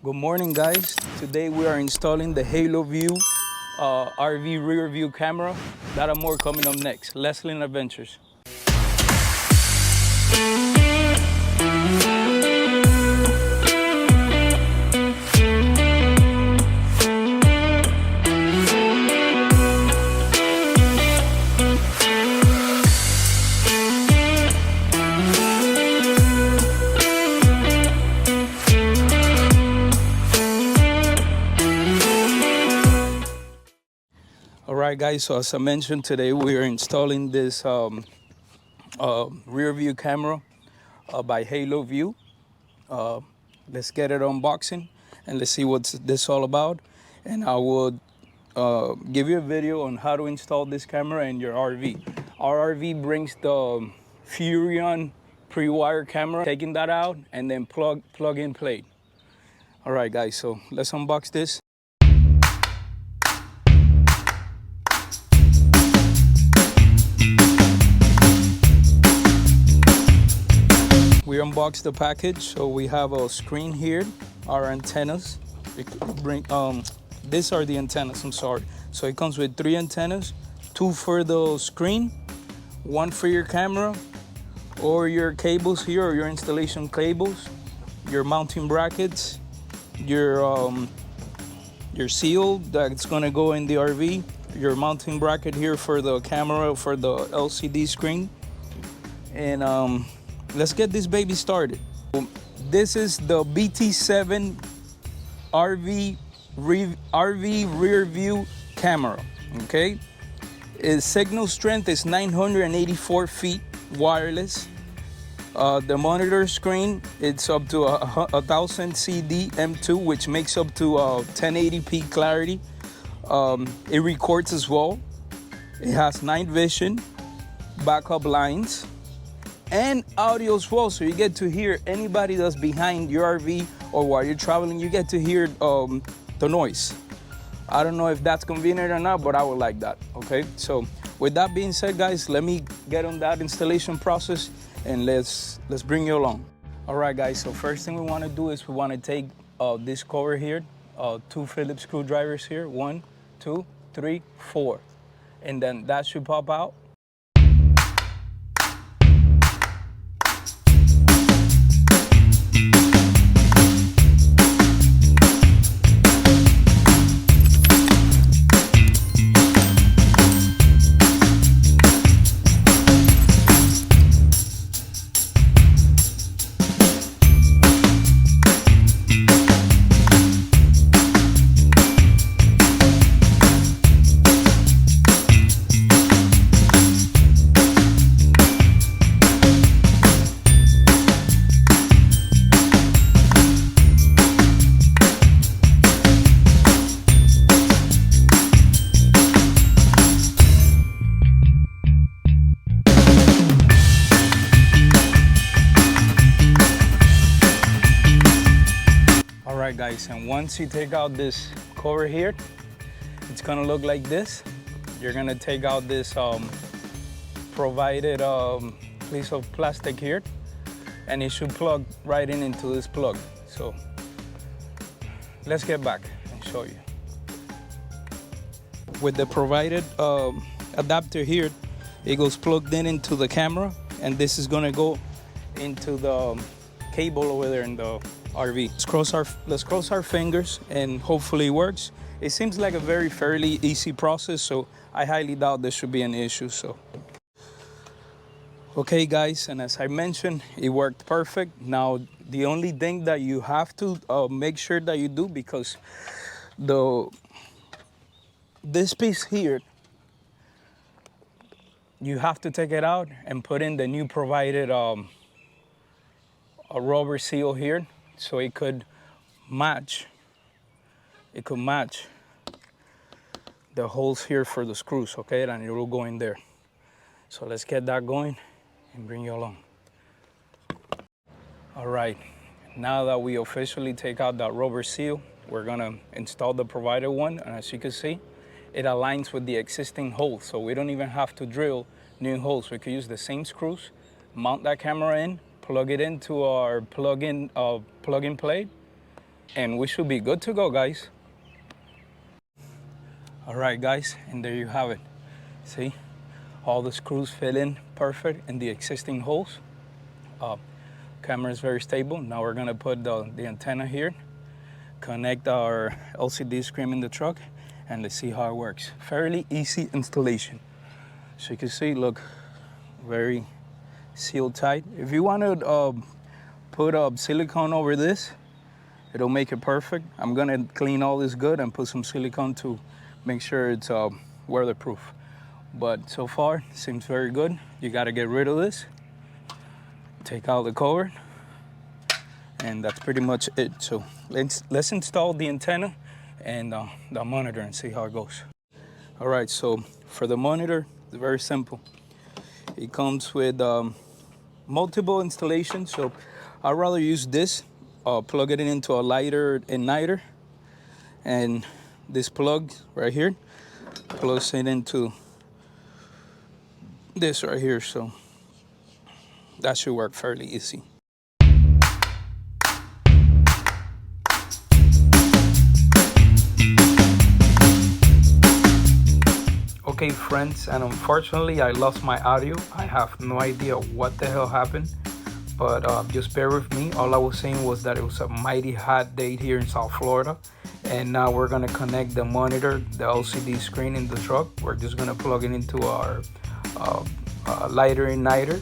Good morning, guys. Today we are installing the Haloview RV rear view camera. That and more coming up next. Leslin Adventures. Alright guys, so as I mentioned, today we are installing this rear view camera by Haloview. Let's get it unboxing and let's see what this all about. And I will give you a video on how to install this camera in your RV. Our RV brings the Furrion pre-wire camera, taking that out and then plug in play. Alright guys, so let's unbox this. We unboxed the package, so we have a screen here, our antennas. These are the antennas, I'm sorry. So it comes with 3 antennas, 2 for the screen, 1 for your camera, or your cables here, or your installation cables, your mounting brackets, your seal that's gonna go in the RV, your mounting bracket here for the camera, for the LCD screen, and let's get this baby started. This is the BT7 RV rear view camera, okay? Its signal strength is 984 feet wireless. The monitor screen, it's up to 1000 CD M2, which makes up to 1080p clarity. It records as well. It has night vision, backup lines, and audio as well, so you get to hear anybody that's behind your RV, or while you're traveling, you get to hear the noise. I don't know if that's convenient or not, but I would like that, okay? So with that being said, guys, let me get on that installation process and let's bring you along. All right, guys, so first thing we want to do is we want to take this cover here, 2 Phillips screwdrivers here, 1, 2, 3, 4, and then that should pop out. Alright guys, and once you take out this cover here, it's gonna look like this. You're gonna take out this provided piece of plastic here, and it should plug right into this plug. So let's get back and show you. With the provided adapter here, it goes plugged into the camera, and this is gonna go into the cable over there in the RV. Let's cross our fingers and hopefully it works. It seems like a fairly easy process, so I highly doubt there should be an issue. So okay guys, and as I mentioned, it worked perfect. Now the only thing that you have to make sure that you do, because this piece here, you have to take it out and put in the new provided a rubber seal here, so it could match the holes here for the screws, okay? And it will go in there. So let's get that going and bring you along. All right, now that we officially take out that rubber seal, we're gonna install the provided one, and as you can see, it aligns with the existing holes, so we don't even have to drill new holes. We could use the same screws, mount that camera in, plug it into our plug-in plate, and we should be good to go, guys. All right, guys, and there you have it. See, all the screws fit in perfect in the existing holes. Camera is very stable. Now we're gonna put the antenna here, connect our LCD screen in the truck, and let's see how it works. Fairly easy installation. So you can see, look, very sealed tight. If you want to put silicone over this, it'll make it perfect. I'm gonna clean all this good and put some silicone to make sure it's weatherproof. But so far, seems very good. You gotta get rid of this. Take out the cover, and that's pretty much it. So let's install the antenna and the monitor and see how it goes. All right, so for the monitor, it's very simple. It comes with multiple installations, so I'd rather use this, plug it into a lighter igniter, and this plug right here plugs it into this right here, so that should work fairly easy. Okay, friends, and unfortunately I lost my audio. I have no idea what the hell happened, but just bear with me. All I was saying was that it was a mighty hot day here in South Florida, and now we're gonna connect the monitor, the LCD screen in the truck. We're just gonna plug it into our lighter igniter,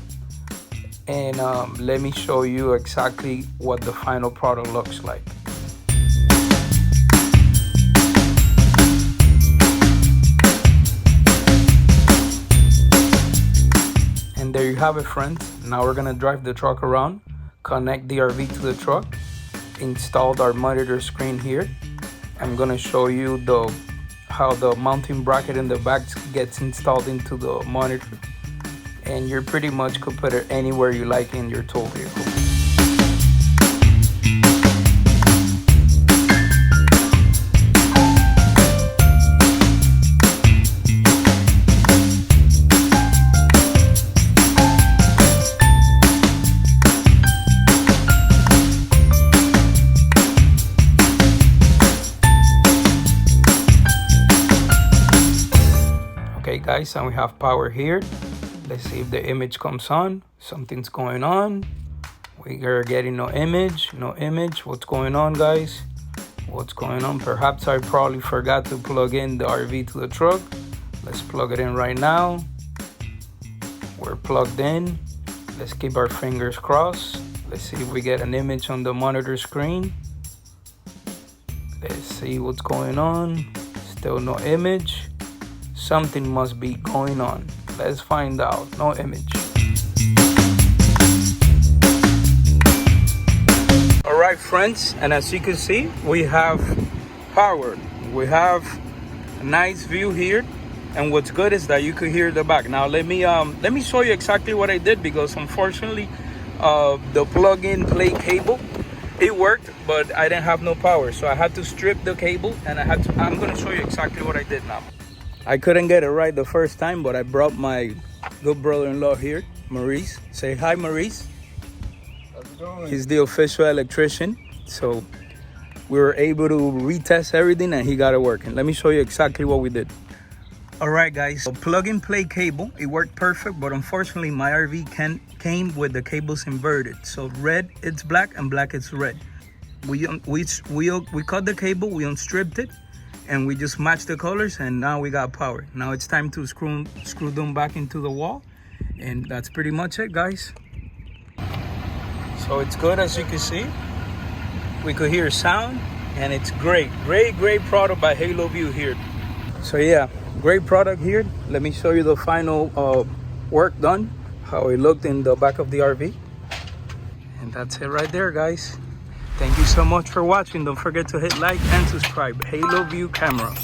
and let me show you exactly what the final product looks like. And there you have it, friends. Now we're gonna drive the truck around, connect the RV to the truck, installed our monitor screen here. I'm gonna show you how the mounting bracket in the back gets installed into the monitor, and you pretty much could put it anywhere you like in your tow vehicle. Okay, guys, and we have power here. Let's see if the image comes on. Something's going on. We are getting no image. What's going on, guys? What's going on? Perhaps I probably forgot to plug in the RV to the truck. Let's plug it in right now. We're plugged in. Let's keep our fingers crossed. Let's see if we get an image on the monitor screen. Let's see what's going on. Still no image. Something must be going on. Let's find out. No image. All right, friends, and as you can see, we have power. We have a nice view here, and what's good is that you could hear the back. Now let me show you exactly what I did, because unfortunately the plug-in play cable, it worked, but I didn't have no power, so I had to strip the cable, and I'm going to show you exactly what I did now. I couldn't get it right the first time, but I brought my good brother-in-law here, Maurice. Say hi, Maurice. How's it going? He's the official electrician, so we were able to retest everything, and he got it working. Let me show you exactly what we did. All right, guys, so plug-and-play cable, it worked perfect, but unfortunately my RV came with the cables inverted. So red, it's black, and black, it's red. We cut the cable, we unstripped it, and we just matched the colors, and now we got power. Now it's time to screw them back into the wall, and that's pretty much it, guys. So it's good, as you can see. We could hear sound, and it's great product by Haloview here. So yeah, great product here. Let me show you the final work done, how it looked in the back of the RV. And that's it right there, guys. Thank you so much for watching. Don't forget to hit like and subscribe. Haloview Camera.